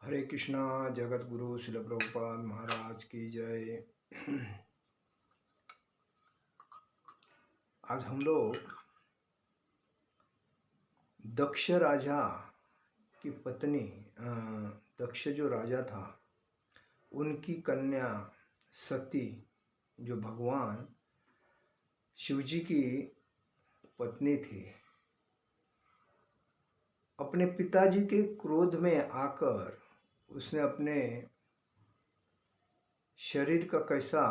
हरे कृष्णा। जगत गुरु शिल प्रभुपाद महाराज की जय। आज हम लोग दक्ष राजा की पत्नी, दक्ष जो राजा था उनकी कन्या सती, जो भगवान शिवजी की पत्नी थी, अपने पिताजी के क्रोध में आकर उसने अपने शरीर का कैसा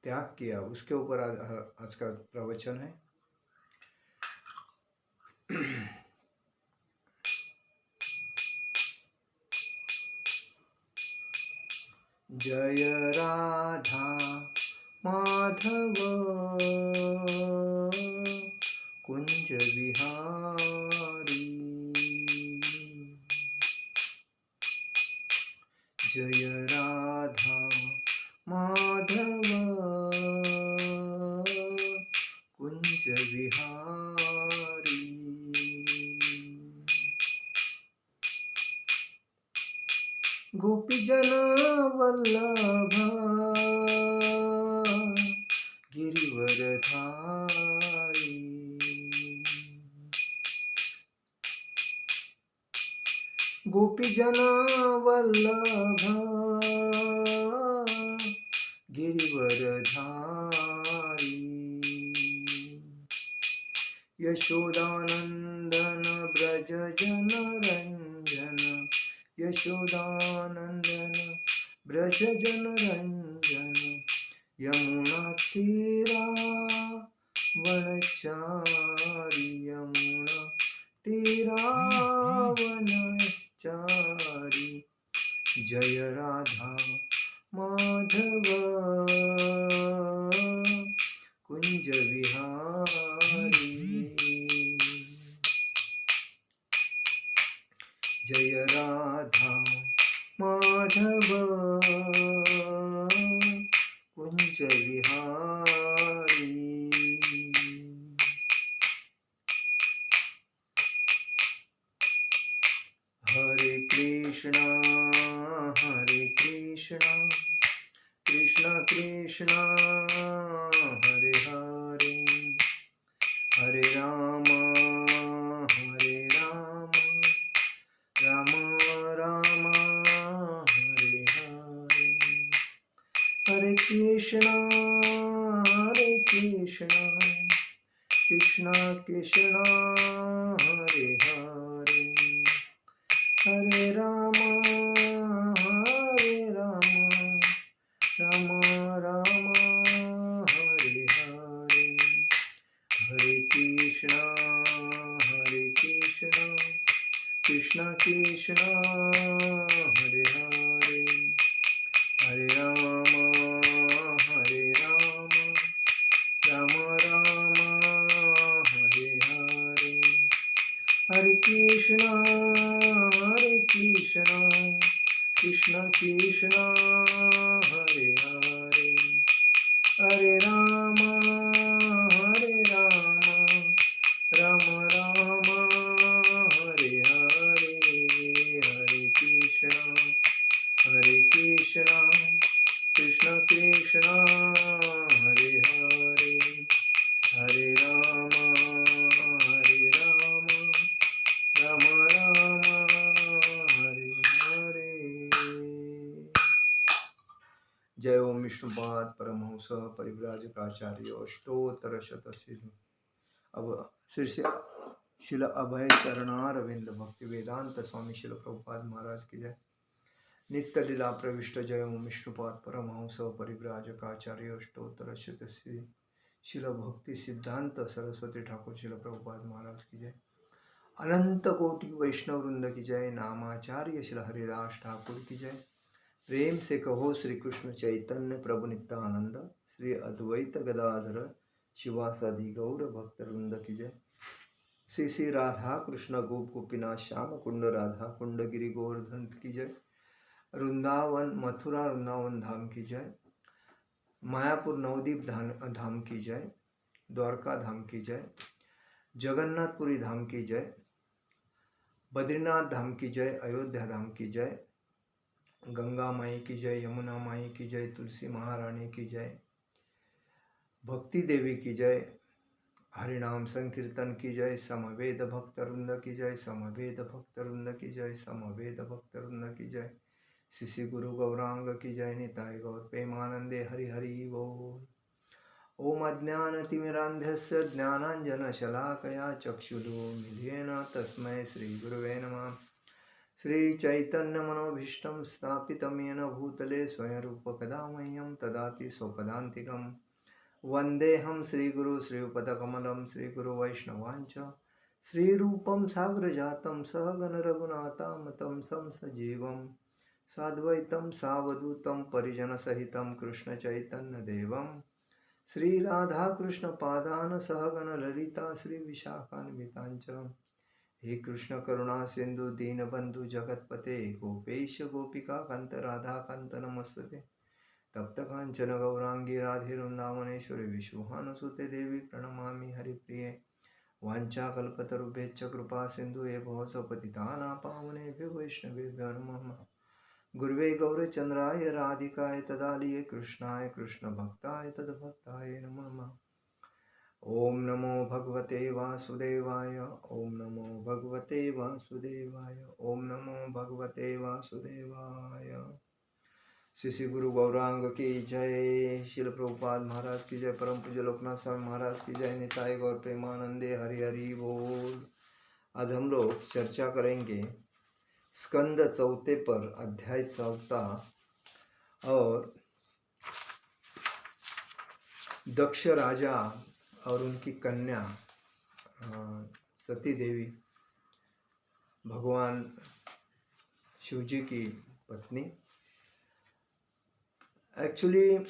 त्याग किया, उसके ऊपर आज का प्रवचन है। जय राधा माधव कुंज बिहारी, जय राधा माधव कुंज बिहारी। गोपीजन वल्लभ गिरिवरधारी, गोपीजन वल्लभ गिरिवरधारी, यशोदानंदन ब्रज जन रंजन, यशोदानंदन ब्रज जन रंजन, यमुना तीरा वनचारी, यमुना तीरा वनचारी। जय राधा माधव कुंज बिहारी, जय राधा माधव कुंज बिहारी। हरे कृष्णा कृष्ण कृष्ण हरे हरे, हरे राम राम राम हरे हरे, हरे कृष्णा कृष्ण कृष्ण हरे हरे, हरे राम राम राम हरे हरे, हरे कृष्ण कृष्ण कृष्ण हरे हरे, हरे राम राम राम हरे हरे, हरे कृष्ण कृष्ण कृष्ण हरे हरे, हरे राम राम राम हरे हरे, हरे कृष्ण कृष्ण कृष्ण हरे हरे, हरे राम राम राम हरे हरे। जय ओम विष्णुपाद परमहंस परिव्राजकाचार्य अष्टोत्तर शतशील। अब शिल अभय चरणारविंद भक्ति वेदांत स्वामी शिल प्रभुपाद महाराज की जय। नित्य लीला प्रविष्ट जय ओम विष्णुपाद परमहंस परिव्राजकाचार्य अष्टोत्तर शतशील शिल भक्ति सिद्धांत सरस्वती ठाकुर शिल प्रभुपाद महाराज की जय। अनंत कोटि वैष्णव वृंद की जय। नामाचार्य शिल हरिदास ठाकुर की जय। प्रेम से कहो श्री कृष्ण चैतन्य प्रभु नित्यानंद, श्री अद्वैत गदाधर शिवासादि गौर भक्त वृंद की जय। श्री श्री राधा कृष्ण गोप गोपीनाथ श्याम कुंड राधा कुंड गिरि गोवर्धन की जय। वृंदावन मथुरा वृंदावन धाम की जय। मायापुर नवदीप धाम की जय। द्वारका धाम की जय। जगन्नाथपुरी धाम की जय। बद्रीनाथ धाम की जय। अयोध्या धाम की जय। गंगा माई की जय, यमुना माई की जय, तुलसी महारानी की जय, भक्ति देवी की जय, हरिनाम संकीर्तन की जय, समवेद भक्त वृंद की जय, समवेद भक्त वृंद की जय, समवेद भक्त वृंद की जय, श्री गुरु गौरांग की जय, निताय गौर प्रेमानंदे हरि हरि बोल। ओम अज्ञानतिमिरान्धस्य ज्ञानाञ्जनशलाकया चक्षुरुन्मिलितेन तस्मै श्रीगुरुवे नमः। श्रीचैतन्यमनोभीष्टं स्थापितं येन भूतले स्वयं रूपकदा मह्यं ददाति स्वपदान्तिकं। वन्देऽहं श्रीगुरु श्रीयुतपदकमलं श्रीगुरुवैष्णवाञ्च श्रीरूपं साग्रजातं सहगण रघुनाथामतं सं सजीवं साद्वैतं सावधूतं परिजनसहितं कृष्णचैतन्यदेवं श्रीराधाकृष्णपादान् सहगण ललिता श्रीविशाखान्विताञ्च। हे कृष्ण करुणा सिंधु दीनबंधु जगतपते गोपेश गोपिका कांत राधा कांत नमस्ते। तप्त कांचन गौरांगी राधे वृंदावनेश्वरी विश्वभानुसुते देवी प्रणमामि हरिप्रिये। वाञ्छाकल्पतरुभ्यश्च कृपा सिंधु भवसपतितानां पावनेभ्यो वैष्णवेभ्यो नमः। गुरुवे गौरचंद्राय राधिकाय तदालये कृष्णाय कृष्णभक्ताय तद्भक्ताय नमः। ओम नमो भगवते वासुदेवाय, ओम नमो भगवते वासुदेवाय, ओम नमो भगवते वासुदेवाय। श्री गुरु गौरांग की जय, शिल प्रभुपाद महाराज की जय, परम पूज्य लोकनाथ स्वामी महाराज की जय, निताय गौर प्रेमानंदे हरि हरि बोल। आज हम लोग चर्चा करेंगे स्कंद चौथे पर, अध्याय चौथा, और दक्ष राजा और उनकी कन्या सती देवी, भगवान शिवजी की पत्नी। एक्चुअली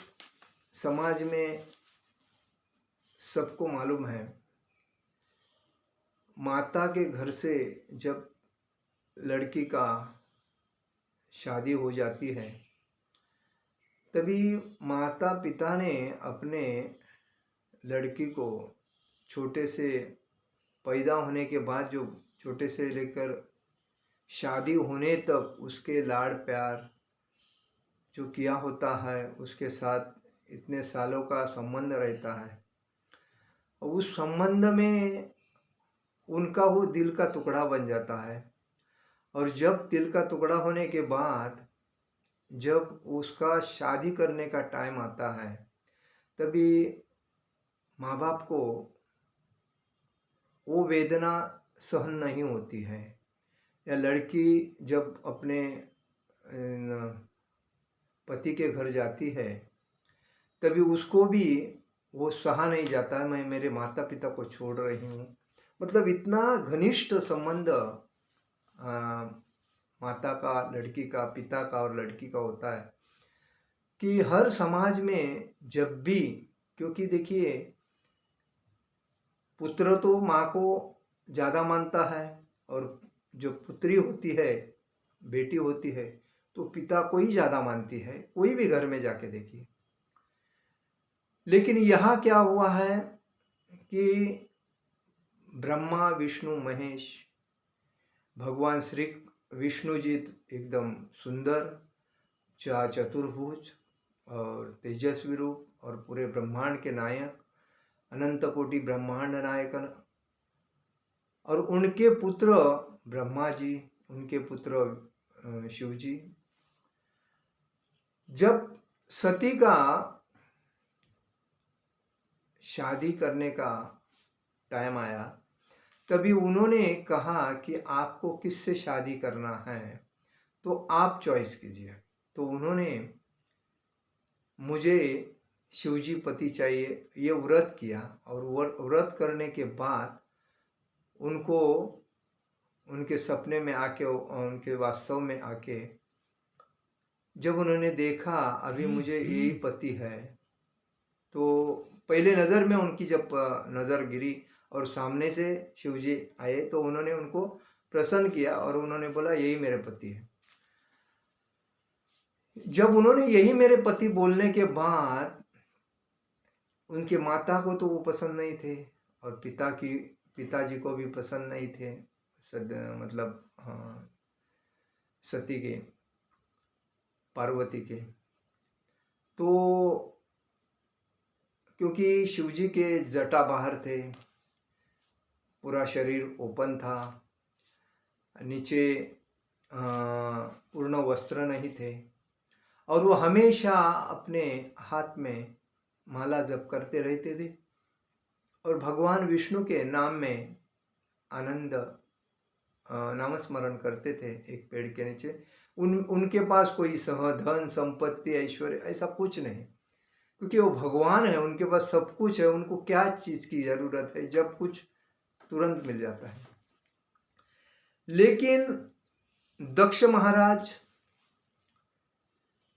समाज में सबको मालूम है, माता के घर से जब लड़की का शादी हो जाती है तभी माता पिता ने अपने लड़की को छोटे से पैदा होने के बाद, जो छोटे से लेकर शादी होने तक उसके लाड़ प्यार जो किया होता है, उसके साथ इतने सालों का संबंध रहता है, और उस संबंध में उनका वो दिल का टुकड़ा बन जाता है। और जब दिल का टुकड़ा होने के बाद जब उसका शादी करने का टाइम आता है तभी माँ बाप को वो वेदना सहन नहीं होती है। या लड़की जब अपने पति के घर जाती है तभी उसको भी वो सहा नहीं जाता है, मैं मेरे माता पिता को छोड़ रही हूँ। मतलब इतना घनिष्ठ संबंध माता का लड़की का, पिता का और लड़की का होता है कि हर समाज में जब भी, क्योंकि देखिए पुत्र तो माँ को ज़्यादा मानता है, और जो पुत्री होती है, बेटी होती है, तो पिता को ही ज़्यादा मानती है, कोई भी घर में जाके देखिए। लेकिन यहाँ क्या हुआ है कि ब्रह्मा विष्णु महेश, भगवान श्री विष्णु जी एकदम सुंदर, चतुर्भुज और तेजस्वी रूप, और पूरे ब्रह्मांड के नायक, अनंत कोटि ब्रह्मांड नायक, और उनके पुत्र ब्रह्मा जी, उनके पुत्र शिव जी। जब सती का शादी करने का टाइम आया तभी उन्होंने कहा कि आपको किससे शादी करना है तो आप चॉइस कीजिए। तो उन्होंने मुझे शिवजी पति चाहिए ये व्रत किया, और व्रत करने के बाद उनको उनके सपने में आके, उनके वास्तव में आके जब उन्होंने देखा अभी मुझे यही पति है, तो पहले नज़र में उनकी जब नज़र गिरी और सामने से शिवजी आए तो उन्होंने उनको प्रसन्न किया और उन्होंने बोला यही मेरे पति है। जब उन्होंने यही मेरे पति बोलने के बाद उनके माता को तो वो पसंद नहीं थे, और पिताजी को भी पसंद नहीं थे, मतलब सती के। पार्वती के। तो क्योंकि शिव जी के जटा बाहर थे, पूरा शरीर ओपन था, नीचे पूर्ण वस्त्र नहीं थे, और वो हमेशा अपने हाथ में माला जप करते रहते थे और भगवान विष्णु के नाम में आनंद नामस्मरण करते थे एक पेड़ के नीचे। उनके पास कोई धन संपत्ति ऐश्वर्य ऐसा कुछ नहीं, क्योंकि वो भगवान है, उनके पास सब कुछ है, उनको क्या चीज की जरूरत है, जब कुछ तुरंत मिल जाता है। लेकिन दक्ष महाराज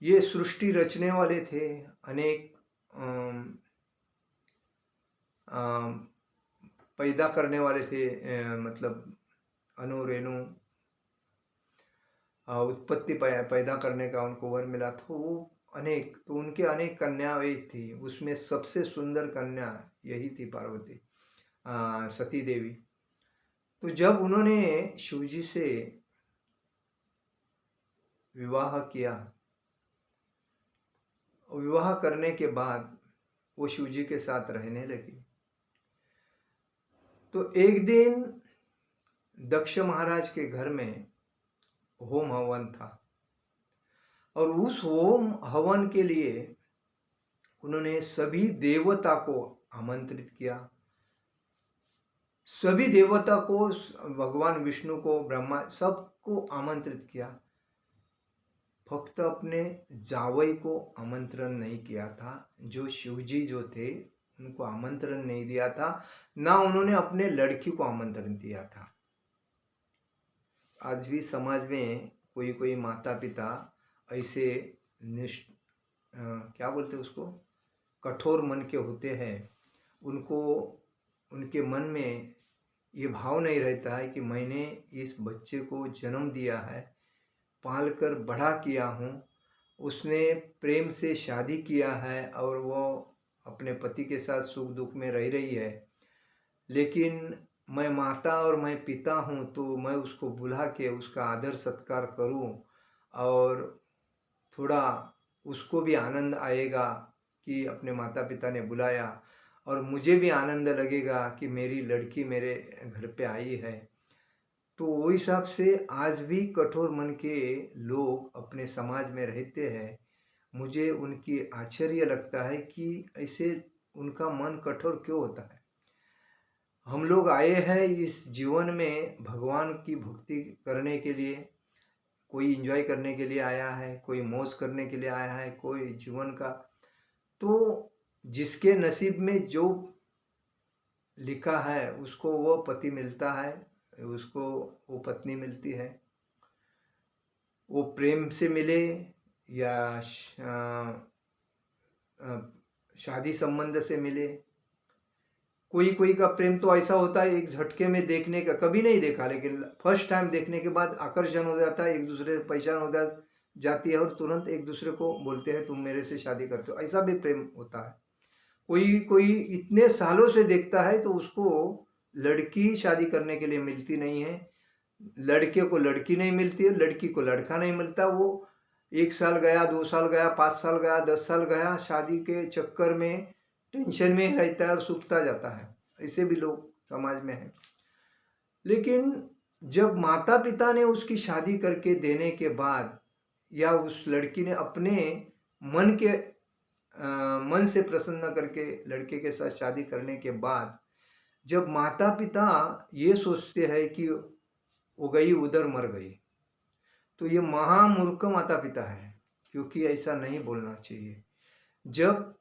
ये सृष्टि रचने वाले थे, अनेक पैदा करने वाले थे, मतलब अनु रेणु उत्पत्ति पैदा करने का उनको वर मिला। तो वो अनेक, तो उनके अनेक कन्याएं थी, उसमें सबसे सुंदर कन्या यही थी पार्वती, सती देवी। तो जब उन्होंने शिवजी से विवाह किया, विवाह करने के बाद वो शिवजी के साथ रहने लगी। तो एक दिन दक्ष महाराज के घर में होम हवन था, और उस होम हवन के लिए उन्होंने सभी देवता को आमंत्रित किया। सभी देवता को, भगवान विष्णु को, ब्रह्मा, सबको आमंत्रित किया। फक्त अपने जावई को आमंत्रण नहीं किया था, जो शिवजी जो थे उनको आमंत्रण नहीं दिया था, ना उन्होंने अपने लड़की को आमंत्रण दिया था। आज भी समाज में कोई कोई माता पिता ऐसे क्या बोलते उसको, कठोर मन के होते हैं। उनको, उनके मन में ये भाव नहीं रहता है कि मैंने इस बच्चे को जन्म दिया है, पाल कर बड़ा किया हूँ, उसने प्रेम से शादी किया है और वो अपने पति के साथ सुख दुख में रह रही है, लेकिन मैं माता और मैं पिता हूँ, तो मैं उसको बुला के उसका आदर सत्कार करूँ, और थोड़ा उसको भी आनंद आएगा कि अपने माता पिता ने बुलाया, और मुझे भी आनंद लगेगा कि मेरी लड़की मेरे घर पे आई है। तो वो हिसाब से आज भी कठोर मन के लोग अपने समाज में रहते हैं। मुझे उनकी आश्चर्य लगता है कि ऐसे उनका मन कठोर क्यों होता है। हम लोग आए हैं इस जीवन में भगवान की भक्ति करने के लिए, कोई एंजॉय करने के लिए आया है, कोई मौज करने के लिए आया है, कोई जीवन का, तो जिसके नसीब में जो लिखा है उसको वो पति मिलता है, उसको वो पत्नी मिलती है। वो प्रेम से मिले या शादी संबंध से मिले। कोई कोई का प्रेम तो ऐसा होता है एक झटके में देखने का, कभी नहीं देखा लेकिन फर्स्ट टाइम देखने के बाद आकर्षण हो जाता है, एक दूसरे से पहचान हो जाती है, और तुरंत एक दूसरे को बोलते हैं तुम मेरे से शादी करते हो। ऐसा भी प्रेम होता है। कोई कोई इतने सालों से देखता है तो उसको लड़की शादी करने के लिए मिलती नहीं है, लड़के को लड़की नहीं मिलती है, लड़की को लड़का नहीं मिलता। वो 1 साल गया, 2 साल गया, 5 साल गया, 10 साल गया, शादी के चक्कर में टेंशन में रहता है और सूखता जाता है। ऐसे भी लोग समाज में हैं। लेकिन जब माता पिता ने उसकी शादी करके देने के बाद, या उस लड़की ने अपने मन के मन से प्रसन्न करके लड़के के साथ शादी करने के बाद, जब माता पिता ये सोचते हैं कि वो गई उधर मर गई, तो ये महामूर्ख माता पिता है, क्योंकि ऐसा नहीं बोलना चाहिए। जब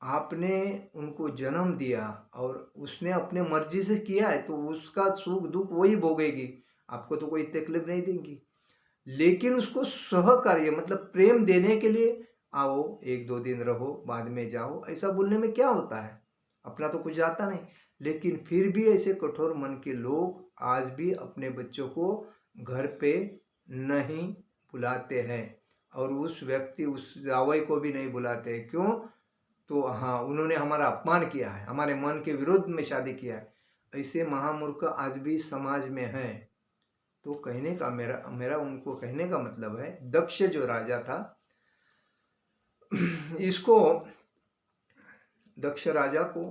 आपने उनको जन्म दिया और उसने अपने मर्जी से किया है, तो उसका सुख दुख वही भोगेगी, आपको तो कोई तकलीफ नहीं देंगी। लेकिन उसको सहकार्य मतलब प्रेम देने के लिए आओ, 1-2 दिन रहो, बाद में जाओ, ऐसा बोलने में क्या होता है, अपना तो कुछ जाता नहीं। लेकिन फिर भी ऐसे कठोर मन के लोग आज भी अपने बच्चों को घर पे नहीं बुलाते हैं, और उस व्यक्ति, उस जावई को भी नहीं बुलाते। क्यों? तो हाँ, उन्होंने हमारा अपमान किया है, हमारे मन के विरुद्ध में शादी किया है। ऐसे महामूर्ख आज भी समाज में हैं। तो कहने का मेरा उनको कहने का मतलब है, दक्ष जो राजा था, इसको दक्ष राजा को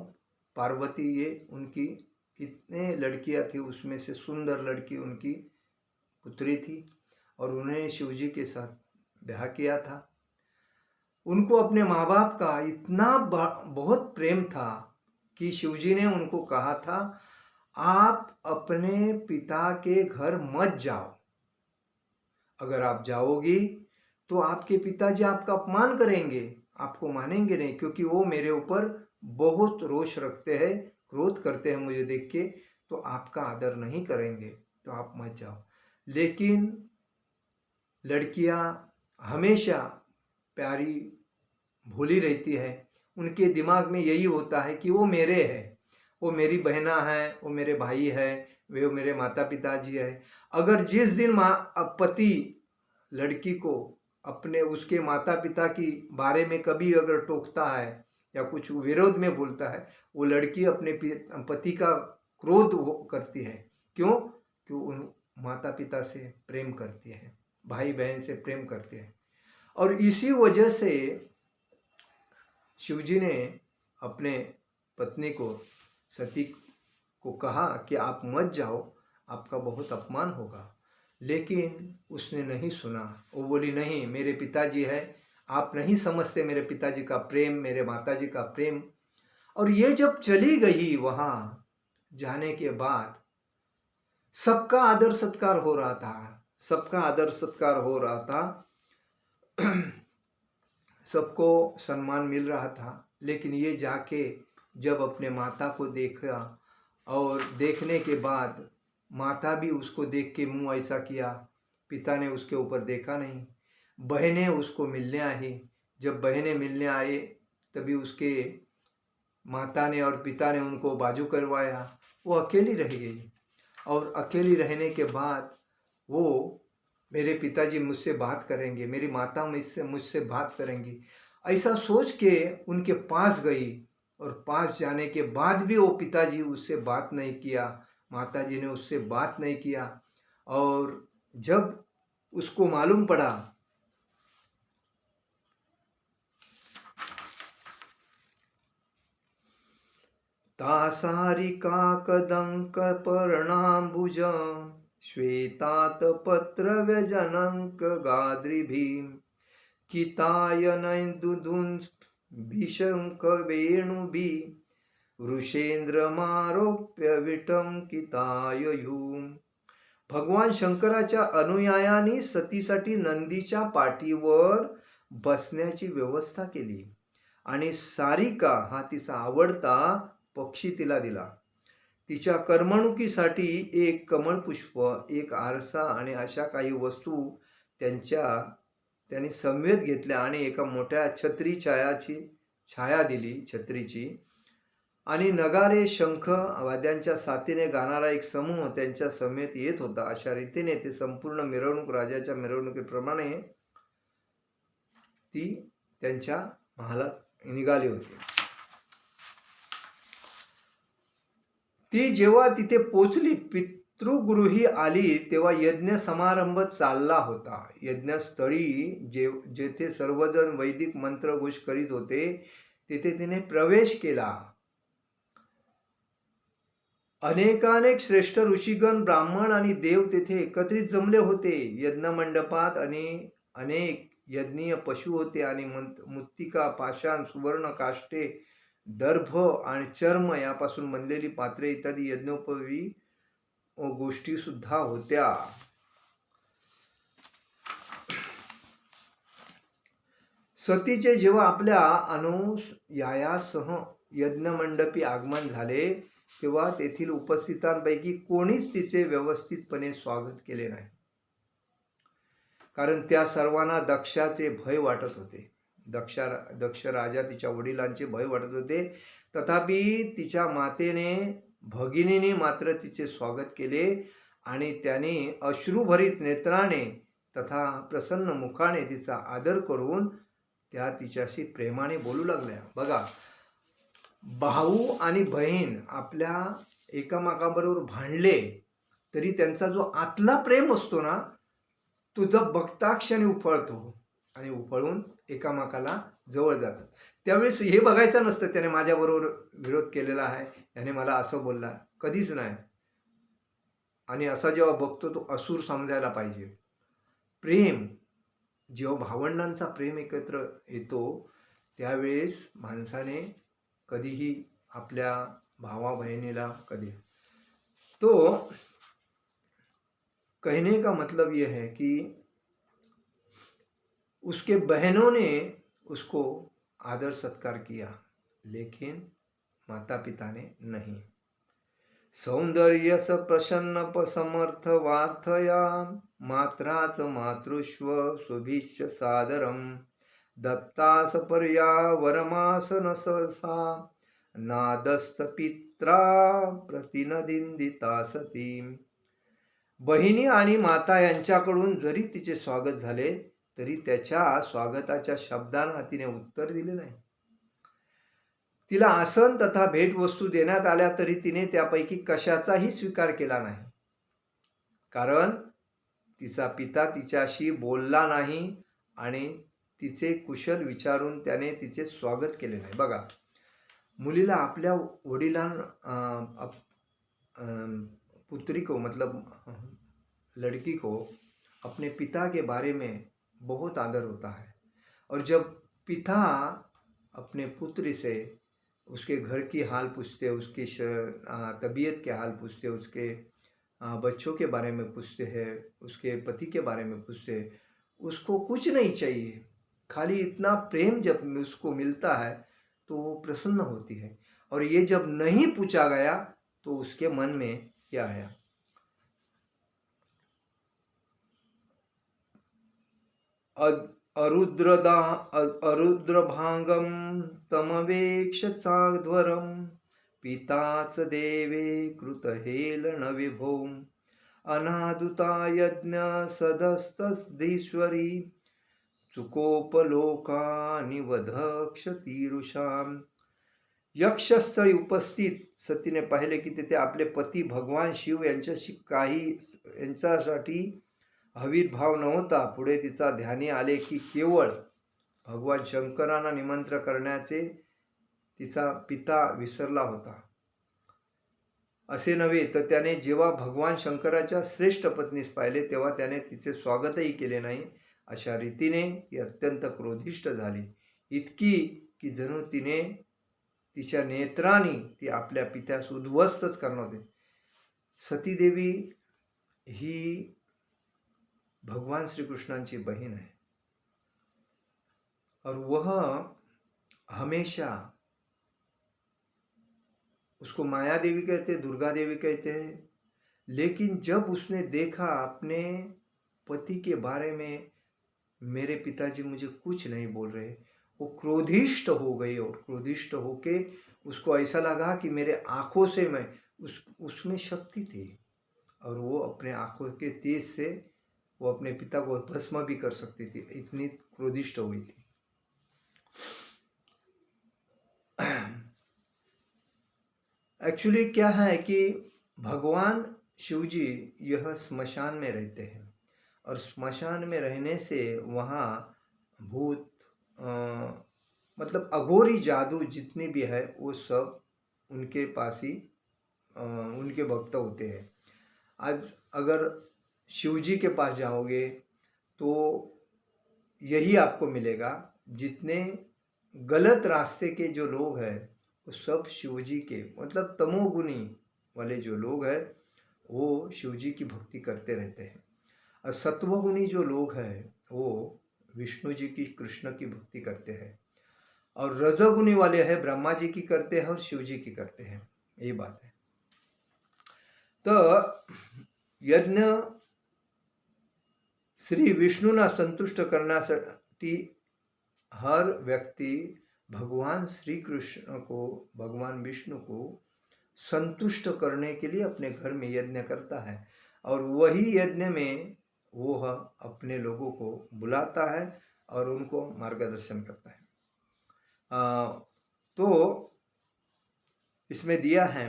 पार्वती, ये उनकी इतने लड़कियां थी, उसमें से सुंदर लड़की उनकी पुत्री थी और उन्हें शिवजी के साथ ब्याह किया था। उनको अपने माँ बाप का इतना बहुत प्रेम था कि शिवजी ने उनको कहा था, आप अपने पिता के घर मत जाओ, अगर आप जाओगी तो आपके पिताजी आपका अपमान करेंगे, आपको मानेंगे नहीं, क्योंकि वो मेरे ऊपर बहुत रोष रखते हैं, क्रोध करते हैं मुझे देख के, तो आपका आदर नहीं करेंगे, तो आप मत जाओ। लेकिन लड़कियां हमेशा प्यारी भूली रहती है, उनके दिमाग में यही होता है कि वो मेरे हैं, वो मेरी बहना है, वो मेरे भाई है, वे मेरे माता पिताजी है। अगर जिस दिन पति लड़की को अपने उसके माता पिता की बारे में कभी अगर टोकता है या कुछ विरोध में बोलता है, वो लड़की अपने पति का क्रोध करती है। क्यों? क्यों? उन माता पिता से प्रेम करती है, भाई बहन से प्रेम करते हैं। और इसी वजह से शिवजी ने अपने पत्नी को, सती को कहा कि आप मत जाओ, आपका बहुत अपमान होगा। लेकिन उसने नहीं सुना। वो बोली, नहीं, मेरे पिताजी है, आप नहीं समझते मेरे पिताजी का प्रेम, मेरे माताजी का प्रेम। और ये जब चली गई, वहां जाने के बाद सबका आदर सत्कार हो रहा था, सबका आदर सत्कार हो रहा था, सबको सम्मान मिल रहा था। लेकिन ये जाके जब अपने माता को देखा और देखने के बाद माता भी उसको देख के मुंह ऐसा किया, पिता ने उसके ऊपर देखा नहीं। बहनें उसको मिलने आई, जब बहनें मिलने आए तभी उसके माता ने और पिता ने उनको बाजू करवाया, वो अकेली रह गई। और अकेली रहने के बाद वो, मेरे पिताजी मुझसे बात करेंगे, मेरी माता मुझसे बात करेंगी, ऐसा सोच के उनके पास गई। और पास जाने के बाद भी वो पिताजी उससे बात नहीं किया, माताजी ने उससे बात नहीं किया। और जब उसको मालूम पड़ा, तासारिका कदंक पर्णाम्बुज श्वेतात पत्र व्यजनंक गाद्रिभीम कितायनैन्दुदुन् विशंक वेणुभि वृषेंद्रमारोप्य विटम किताययूम। भगवान शंकराच्या अनुयायांनी सतीसाठी नंदीच्या पाठीवर बसण्याची व्यवस्था केली आणि सारिका हा तिचा आवडता पक्षी तिला दिला। तिच्या करमणुकीसाठी एक कमळपुष्प, एक आरसा आणि अशा काही वस्तू त्यांनी समवेत घेतल्या आणि एका मोठ्या छत्री छाया दिली छत्रीची। आणि नगारे, शंख, वाद्यांच्या साथीने गाणारा एक समूह त्यांच्या समेत येत होता। अशा रीतीने ते संपूर्ण मिरवणूक राजाच्या मिरवणुकीप्रमाणे ती त्यांच्या महालात निघाली होती। ती जेव्हा तिथे पोचली, पितृगृही आली, तेव्हा यज्ञ समारंभ चालला होता। यज्ञस्थळी जेथे सर्वजण वैदिक मंत्रघोष करीत होते, तिथे तिने प्रवेश केला। अनेकानेक श्रेष्ठ ऋषीगण, ब्राह्मण आणि देव तेथे एकत्रित जमले होते। यज्ञ मंडपात अनेक यज्ञीय पशु होते आणि मृत्तिका, पाषाण, सुवर्ण, काष्टे, दर्भ आणि चर्म यापासून बनलेली पात्रे इत्यादी यज्ञोपवी गोष्टी सुद्धा होत्या। सतीचे जेव्हा आपल्या अनुयायासह यज्ञमंडपी आगमन झाले, तेव्हा तेथील उपस्थितांपैकी कोणीच तिचे व्यवस्थितपणे स्वागत केले नाही, कारण त्या सर्वांना दक्षाचे भय वाटत होते। दक्ष राजा, तिच्या वडिलांचे भय वाटत होते। तथापि तिच्या मातेने, भगिनीने मात्र तिचे स्वागत केले आणि त्याने अश्रुभरित नेत्राने तथा प्रसन्न मुखाने तिचा आदर करून त्या तिच्याशी प्रेमाने बोलू लागल्या। बघा, भाऊ आणि बहीण आपल्या एकामेकाबरोबर भांडले तरी त्यांचा जो आतला प्रेम असतो ना, तो जब बघता क्षणी उफळतो। आणि पळून एकामेकाला जवळ जातात. त्यावेळेस हे बघायचं नसतं त्याने माझ्याबरोबर विरोध केलेला आहे, याने मला असं बोलला, कधीच नाही. आणि असा जेव्हा बघतो तो असुर समजायला पाहिजे. प्रेम, जेव्हा भावंडांचा प्रेम एकत्र येतो, त्यावेळेस माणसाने कधीही आपल्या भावा-बहिणीला कधी तो कहने का मतलब ये है कि उसके बहनों ने उसको आदर सत्कार किया, लेकिन माता-पिता ने नहीं. सौंदर्यस प्रसन्न समर्थ वार्थया मात्राच मातृष्व शुभिश्च सादरम दत्तास पर्यावरमास न सहसा नादस्त पित्रा प्रतिनदिंदिता सती. बहिणी आणि माता यांच्याकडून जरी तिचे स्वागत झाले तरी त्याच्या स्वागताच्या शब्दांना तिने उत्तर दिले नाही. तिला आसन तथा भेटवस्तू देण्यात आल्या तरी तिने त्यापैकी कशाचाही स्वीकार केला नाही. कारण तिचा पिता तिच्याशी बोलला नाही आणि तिचे कुशल विचारून त्याने तिचे स्वागत केले नाही. बघा, मुलीला आपल्या पुत्री को मतलब लड़की को अपने पिता के बारे में बहुत आदर होता है. और जब पिता अपने पुत्री से उसके घर की हाल पूछते, उसकी तबीयत के हाल पूछते, उसके बच्चों के बारे में पूछते हैं, उसके पति के बारे में पूछते हैं, उसको कुछ नहीं चाहिए, खाली इतना प्रेम जब उसको मिलता है तो वो प्रसन्न होती है. और ये जब नहीं पूछा गया तो उसके मन में क्या आया, अरुद्रभांगम तमवेक्ष चाध्वरम पिताच देवे कृतहेलन विभोम अनादुता यज्ञ सदस्तधीश्वरी चुकोपलोकानि वधक्षतीरुषाम. यक्षस्थळी उपस्थित सतीने पाहिले की तेथे आपले पती भगवान शिव यांच्यासाठी हवीरभाव नव्हता. पुढे तिचा ध्यानी आले की केवळ भगवान शंकरांना निमंत्रण करण्याचे तिचा पिता विसरला होता. असे नव्हे तर त्याने जेव्हा भगवान शंकराच्या श्रेष्ठ पत्नीस पाहिले तेव्हा त्याने तिचे स्वागतही केले नाही. अशा रीतीने ती अत्यंत क्रोधिष्ठ झाली, इतकी की जणू तिने तिच्या नेत्रांनी ती आपल्या पित्यास उद्ध्वस्तच करणार होती. सतीदेवी ही भगवान श्री कृष्णांची बहन है और वह हमेशा, उसको माया देवी कहते हैं, दुर्गा देवी कहते हैं, लेकिन जब उसने देखा अपने पति के बारे में मेरे पिताजी मुझे कुछ नहीं बोल रहे, वो क्रोधिष्ठ हो गई. और क्रोधिष्ठ होके उसको ऐसा लगा कि मेरे आंखों से मैं उसमें शक्ति थी और वो अपने आंखों के तेज से वो अपने पिता को भस्म भी कर सकती थी, इतनी क्रोधिष्ठ हुई थी. एक्चुअली क्या है कि भगवान शिवजी यह स्मशान में रहते हैं और स्मशान में रहने से वहाँ भूत मतलब अघोरी जादू जितनी भी है वो सब उनके पास ही उनके भक्त होते हैं. आज अगर शिवजी के पास जाओगे तो यही आपको मिलेगा. जितने गलत रास्ते के जो लोग हैं वो सब शिवजी के मतलब तमोगुणी वाले जो लोग हैं वो शिवजी की भक्ति करते रहते हैं. और सत्वगुणी जो लोग हैं वो विष्णु जी की, कृष्ण की भक्ति करते हैं. और रजगुणी वाले हैं ब्रह्मा जी की करते हैं और शिव जी की करते हैं. यही बात है. तो यज्ञ श्री विष्णूना संतुष्ट करण्यासाठी हर व्यक्ति भगवान श्री कृष्ण को, भगवान विष्णु को संतुष्ट करने के लिए अपने घर में यज्ञ करता है और वही यज्ञ में वो अपने लोगों को बुलाता है और उनको मार्गदर्शन करता है. तो इसमें दिया है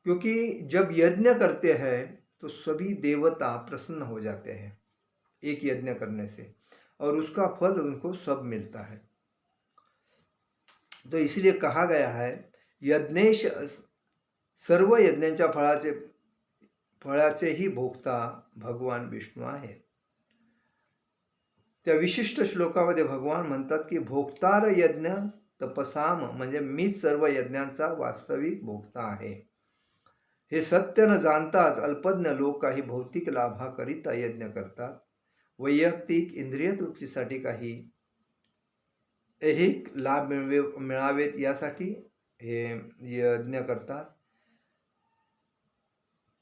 क्योंकि जब यज्ञ करते हैं तो सभी देवता प्रसन्न हो जाते हैं. एक यज्ञ करने से, और उसका फल उनको सब मिलता है। तो इसलिए कहा गया है यज्ञेश सर्व यज्ञांच्या फळाचेही भोगता भगवान विष्णू आहेत। त्या विशिष्ट श्लोकामध्ये भगवान म्हणतात की भोक्तार यज्ञ तपसाम, म्हणजे मी सर्व यज्ञांचा वास्तविक भोक्ता आहे। हे सत्य न जाणताच अल्पज्ञ लोक काही भौतिक लाभाकरिता यज्ञ करतात, वैयक्तिक इंद्रिय तृप्तीसाठी काही ऐहिक लाभ मिळावेत यासाठी हे यज्ञ करतात।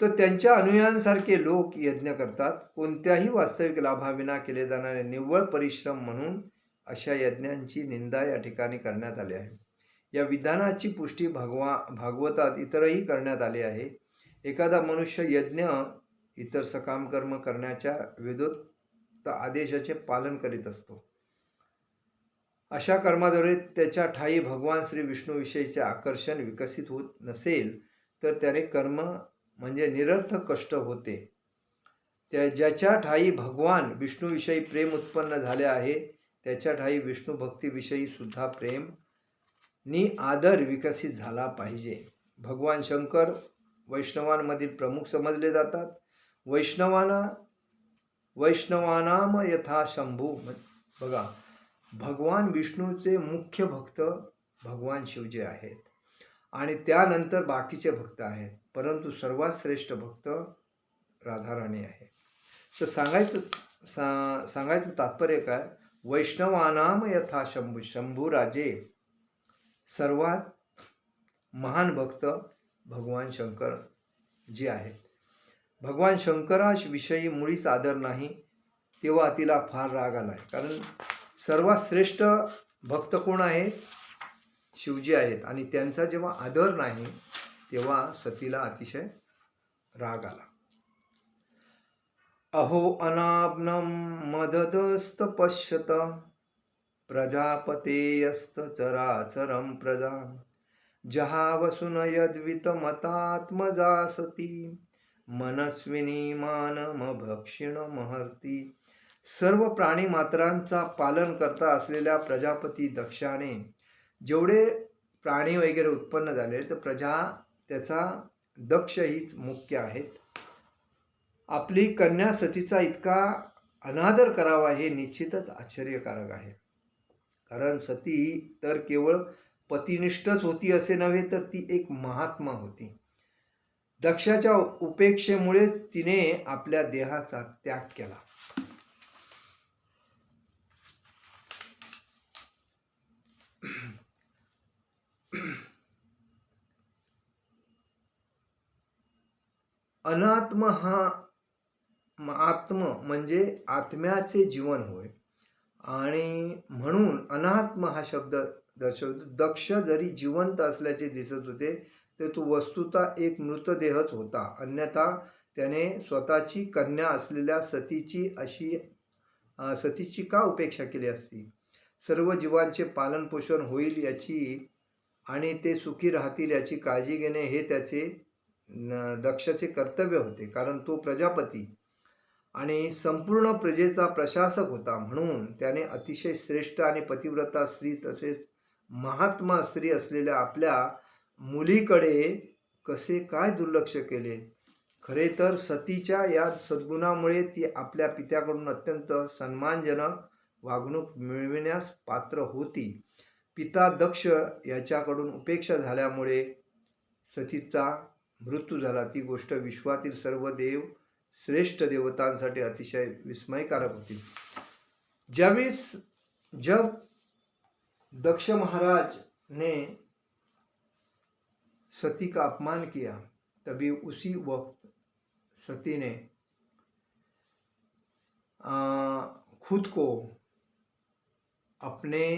तर त्यांच्या अनुयायांसारखे लोक यज्ञ करतात, कोणत्याही वास्तविक लाभाविना केले जाणारे निव्वळ परिश्रम म्हणून अशा यज्ञांची निंदा या ठिकाणी करण्यात आली आहे। या विधानाची पुष्टी भागवतात इतरही करण्यात आली आहे। एखादा मनुष्य यज्ञ इतर सकाम कर्म करण्याच्या वेदोक्त आदेशाचे पालन करीत असतो। अशा कर्माद्वारे त्याच्या ठायी भगवान श्री विष्णू विषयीचे आकर्षण विकसित होत नसेल तर त्याने कर्म म्हणजे निरर्थक कष्ट होते। ज्याच्या ठायी भगवान विष्णू विषयी प्रेम उत्पन्न झाले आहे त्याच्या ठायी विष्णू भक्ती विषयी सुद्धा प्रेम नि आदर विकसित झाला पाहिजे। भगवान शंकर वैष्णवांमधील प्रमुख समजले जातात। वैष्णवानाम यथा शंभू, बघा भगवान विष्णूचे मुख्य भक्त भगवान शिवजी आहेत आणि त्यानंतर बाकीचे भक्त आहेत, परंतु सर्वात श्रेष्ठ भक्त राधाराणी आहे। तर सांगायचं तात्पर्य काय, वैष्णवानाम यथा शंभू, शंभूराजे सर्वात महान भक्त भगवान शंकर जे आहेत। भगवान शंकराविषयी मुळीच आदर नाही, तेव्हा तिला फार राग आला, कारण सर्वात श्रेष्ठ भक्त कोण आहेत, शिवजी आहेत, आणि त्यांचा जेव्हा आदर नाही तेव्हा सतीला अतिशय राग आला। अहो अनाब्नम मददस्त पश्यत प्रजापतेयस्त चराचरम प्रजा जहावसुन यद्वित मतात्मजा सती मनस्विनी मानम भक्षिण महर्ती। सर्व प्राणी मात्रांचा पालन करता असलेल्या प्रजापती दक्षाने जेवढे प्राणी वगैरे उत्पन्न झाले तर त्याचा दक्ष हीच मुख्य आहेत। आपली कन्या सतीचा इतका अनादर करावा हे निश्चितच आश्चर्यकारक आहे, कारण सती तर केवळ पतिनिष्ठच होती असे नव्हे तर ती एक महात्मा होती। दक्षाच्या उपेक्षेमुळे तिने आपल्या देहाचा त्याग केला। अनात्म हा आत्म म्हणजे आत्म्याचे जीवन होय, आणि म्हणून अनात्म हा शब्द दर्शवतो। दक्ष जरी जिवंत असल्याचे दिसत होते तर तो वस्तुतः एक मृतदेहच होता, अन्यथा त्याने स्वतःची कन्या असलेल्या सतीची का उपेक्षा केली असती। सर्व जीवांचे पालन पोषण होईल याची आणि ते सुखी राहतील याची काळजी घेणे हे त्याचे दक्षाचे कर्तव्य होते, कारण तो प्रजापती आणि संपूर्ण प्रजेचा प्रशासक होता। म्हणून त्याने अतिशय श्रेष्ठ आणि पतिव्रता स्त्री तसेच महात्मा स्त्री असलेल्या आपल्या मुलीकडे कसे काय दुर्लक्ष केले। खरे तर सतीच्या या सद्गुणामुळे ती आपल्या पित्याकडून अत्यंत सन्मानजनक वागणूक मिळविण्यास पात्र होती। पिता दक्ष याच्याकडून उपेक्षा झाल्यामुळे सतीचा मृत्यू झाला। ती गोष्ट विश्वातील सर्व श्रेष्ठ देवतांसाठी अतिशय विस्मयकारक होती। जब दक्ष महाराज ने सती का अपमान किया तभी उसी वक्त सती ने खुद को अपने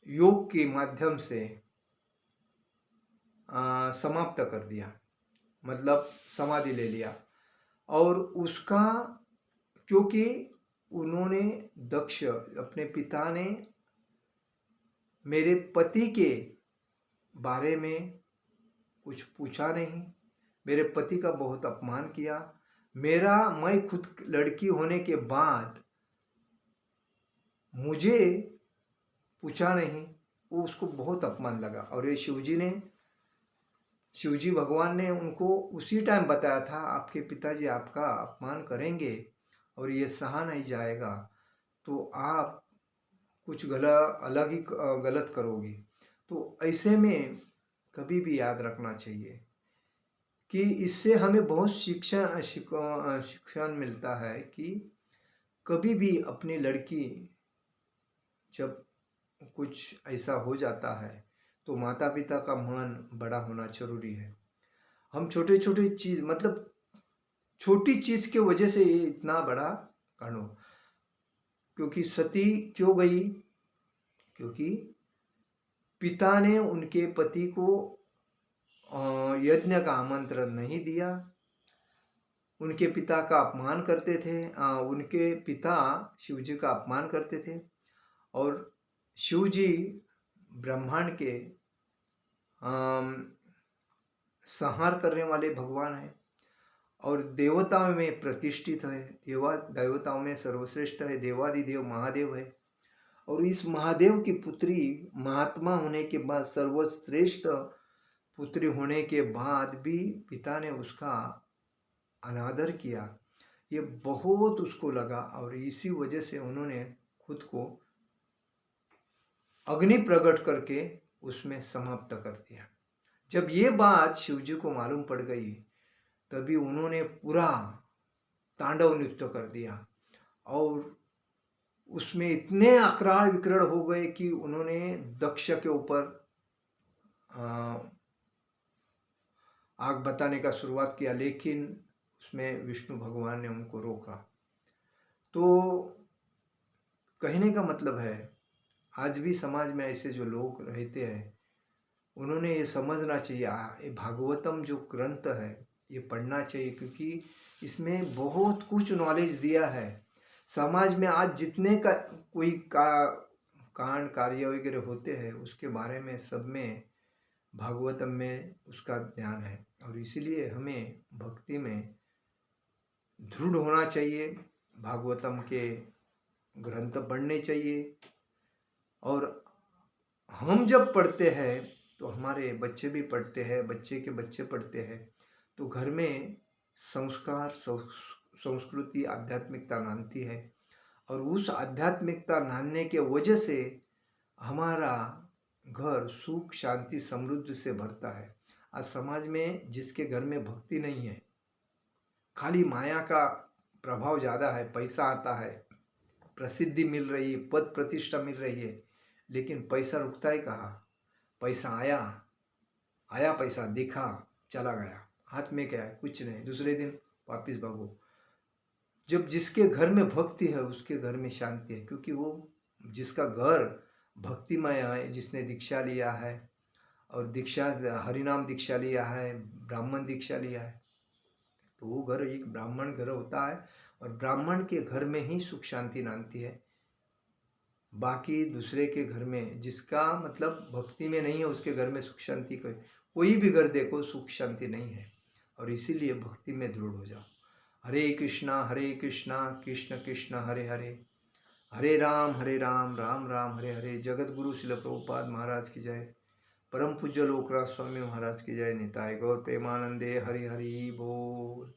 योग के माध्यम से समाप्त कर दिया, मतलब समाधि ले लिया। और उसका क्योंकि उन्होंने दक्ष अपने पिता ने मेरे पति के बारे में कुछ पूछा नहीं, मेरे पति का बहुत अपमान किया, मैं खुद लड़की होने के बाद मुझे पूछा नहीं, वो उसको बहुत अपमान लगा। और ये शिवजी भगवान ने उनको उसी टाइम बताया था, आपके पिताजी आपका अपमान करेंगे और ये सहा नहीं जाएगा, तो आप कुछ अलग ही गलत करोगे। तो ऐसे में कभी भी याद रखना चाहिए कि इससे हमें बहुत शिक्षण मिलता है कि कभी भी अपनी लड़की जब कुछ ऐसा हो जाता है तो माता पिता का मन बड़ा होना जरूरी है। हम छोटे छोटे चीज, मतलब छोटी चीज के वजह से ये इतना बड़ा कांड, क्योंकि सती क्यों गई? क्योंकि पिता ने उनके पति को यज्ञ का आमंत्रण नहीं दिया, उनके पिता का अपमान करते थे। उनके पिता शिवजी का अपमान करते थे और शिवजी ब्रह्मांड के संहार करने वाले भगवान हैं और देवताओं में प्रतिष्ठित है, देवताओं में सर्वश्रेष्ठ है, देवादिदेव महादेव है। और इस महादेव की पुत्री महात्मा होने के बाद, सर्वश्रेष्ठ पुत्री होने के बाद भी पिता ने उसका अनादर किया, ये बहुत उसको लगा और इसी वजह से उन्होंने खुद को अग्नि प्रकट करके उसमें समाप्त कर दिया। जब ये बात शिवजी को मालूम पड़ गई तभी उन्होंने पूरा तांडव नृत्य कर दिया और उसमें इतने अकराल विकराल हो गए कि उन्होंने दक्ष के ऊपर आग बताने का शुरुआत किया, लेकिन उसमें विष्णु भगवान ने उनको रोका। तो कहने का मतलब है, आज भी समाज में ऐसे जो लोग रहते हैं उन्होंने ये समझना चाहिए, ये भागवतम जो ग्रंथ है ये पढ़ना चाहिए, क्योंकि इसमें बहुत कुछ नॉलेज दिया है। समाज में आज जितने का कोई कांड कार्य वगैरह होते हैं उसके बारे में सब में भागवतम में उसका ध्यान है। और इसीलिए हमें भक्ति में दृढ़ होना चाहिए, भागवतम के ग्रंथ पढ़ने चाहिए। और हम जब पढ़ते हैं तो हमारे बच्चे भी पढ़ते हैं, बच्चे के बच्चे पढ़ते हैं, तो घर में संस्कार संस्कृति आध्यात्मिकता नांदती है और उस आध्यात्मिकता नांदने के वजह से हमारा घर सुख शांति समृद्धि से भरता है। आज समाज में जिसके घर में भक्ति नहीं है, खाली माया का प्रभाव ज़्यादा है, पैसा आता है, प्रसिद्धि मिल रही है, पद प्रतिष्ठा मिल रही है, लेकिन पैसा रुकता है कहाँ? पैसा आया पैसा दिखा चला गया, हाथ में क्या है? कुछ नहीं, दूसरे दिन वापिस भागो। जब जिसके घर में भक्ति है उसके घर में शांति है, क्योंकि वो जिसका घर भक्तिमय है, जिसने दीक्षा लिया है और दीक्षा हरिनाम दीक्षा लिया है, ब्राह्मण दीक्षा लिया है, तो वो घर एक ब्राह्मण घर होता है और ब्राह्मण के घर में ही सुख शांति नांदती है। बाकी दूसरे के घर में, जिसका मतलब भक्ति में नहीं है, उसके घर में सुख शांति कोई भी घर देखो सुख शांति नहीं है। और इसीलिए भक्ति में दृढ़ हो जाओ। हरे कृष्णा कृष्ण कृष्ण हरे हरे, हरे राम राम राम हरे हरे। जगत गुरु शिल प्रभुपाद महाराज की जय। परम पूज्य लोकराज स्वामी महाराज की जय। निताय गौर प्रेमानंदे। हरि हरि बोल।